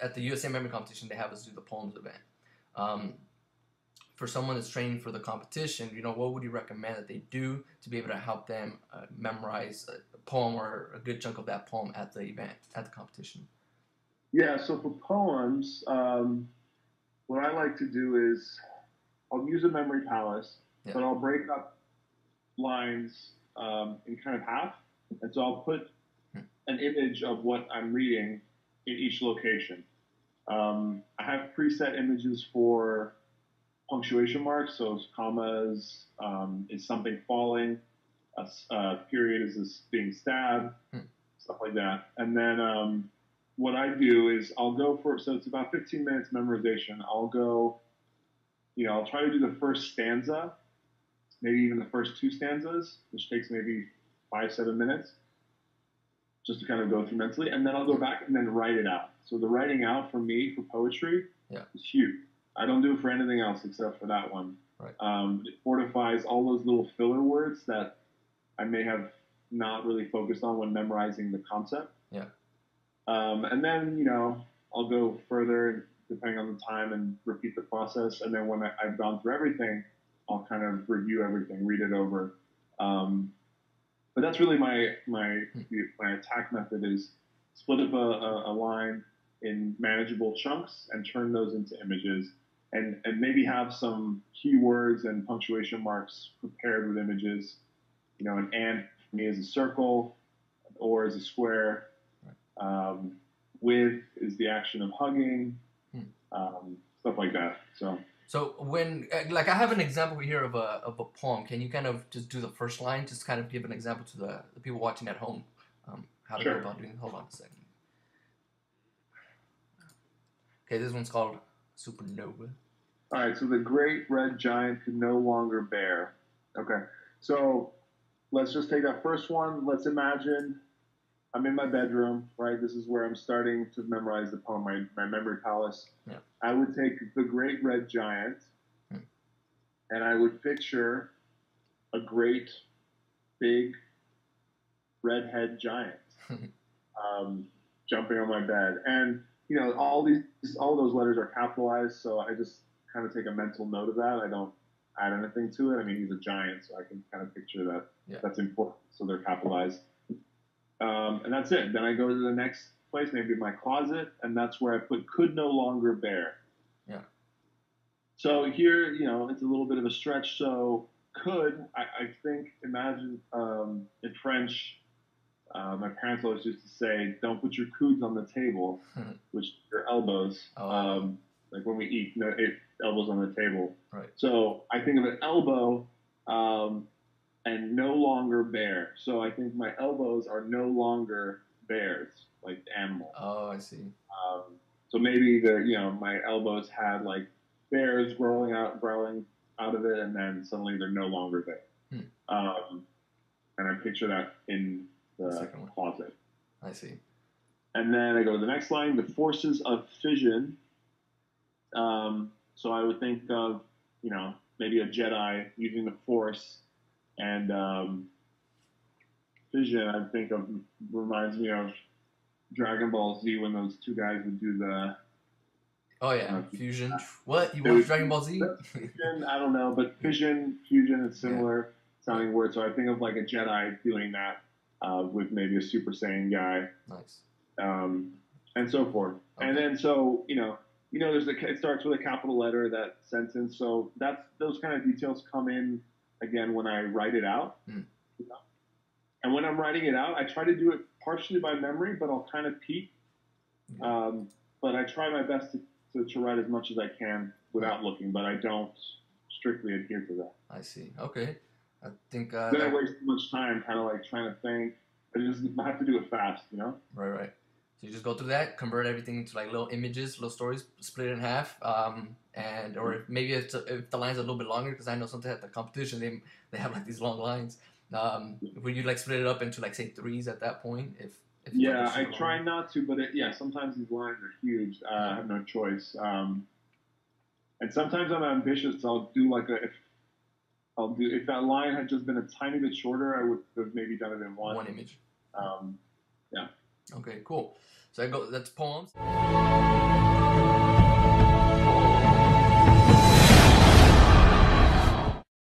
at the USA Memory Competition, they have us do the poems event. For someone that's training for the competition, what would you recommend that they do to be able to help them memorize a poem or a good chunk of that poem at the event, at the competition? Yeah, so for poems, what I like to do is I'll use a memory palace, Yeah. but I'll break up lines in kind of half. And so I'll put an image of what I'm reading in each location. I have preset images for punctuation marks, so commas is something falling, a period is this being stabbed, stuff like that. And then what I do is I'll go for, so it's about 15 minutes memorization. I'll go, I'll try to do the first stanza, maybe even the first two stanzas, which takes maybe 5-7 minutes, just to kind of go through mentally. And then I'll go back and then write it out. So the writing out for me, for poetry, is huge. I don't do it for anything else except for that one. Right. It fortifies all those little filler words that I may have not really focused on when memorizing the concept. Yeah. And then, I'll go further depending on the time and repeat the process. And then when I've gone through everything, I'll kind of review everything, read it over. But that's really my attack method is split up a line in manageable chunks and turn those into images. And maybe have some keywords and punctuation marks prepared with images. An and for me is a circle, an or is a square, with is the action of hugging, stuff like that. So when, I have an example here of a poem. Can you kind of just do the first line, just kind of give an example to the people watching at home, how to go about doing it? Hold on a second. Okay, this one's called Supernova. All right, so the great red giant could no longer bear. Okay, so let's just take that first one. Let's imagine I'm in my bedroom, right? This is where I'm starting to memorize the poem, my memory palace. Yeah. I would take the great red giant, and I would picture a great, big, redhead giant jumping on my bed. And, all those letters are capitalized, so I just kind of take a mental note of that. I don't add anything to it. I mean, he's a giant, so I can kind of picture that. Yeah. That's important, so they're capitalized. And that's it. Then I go to the next place, maybe my closet, and that's where I put could no longer bear. Yeah. So here, it's a little bit of a stretch. So could, I think, imagine in French, my parents always used to say, don't put your coudes on the table, which are your elbows. Oh. Like when we eat, elbows on the table. Right. So I think of an elbow and no longer bear. So I think my elbows are no longer bears, like animals. Oh, I see. So maybe my elbows had like bears growling out of it, and then suddenly they're no longer there. And I picture that in the closet. I see. And then I go to the next line, the forces of fission. So I would think of, maybe a Jedi using the Force, and fission, I think of, reminds me of Dragon Ball Z when those two guys would do the... Oh, yeah, fusion. What? You watch Dragon Ball Z? Fusion, I don't know, but fission, fusion is similar sounding word. So I think of like a Jedi doing that with maybe a Super Saiyan guy. Nice. And so forth. Okay. And then so, it starts with a capital letter, that sentence. So those kind of details come in, again, when I write it out. And when I'm writing it out, I try to do it partially by memory, but I'll kind of peek. But I try my best to write as much as I can without looking, but I don't strictly adhere to that. I see. Okay. I think... then I waste too much time kind of like trying to think. I have to do it fast, Right. So you just go through that, convert everything into like little images, little stories, split it in half, or maybe if the line's a little bit longer, because I know sometimes at the competition they have like these long lines. Would you like split it up into like say threes at that point? If I try not to, but sometimes these lines are huge. I have no choice. And sometimes I'm ambitious. So I'll do if that line had just been a tiny bit shorter, I would have maybe done it in one image. Yeah. Okay, cool. So that's poems.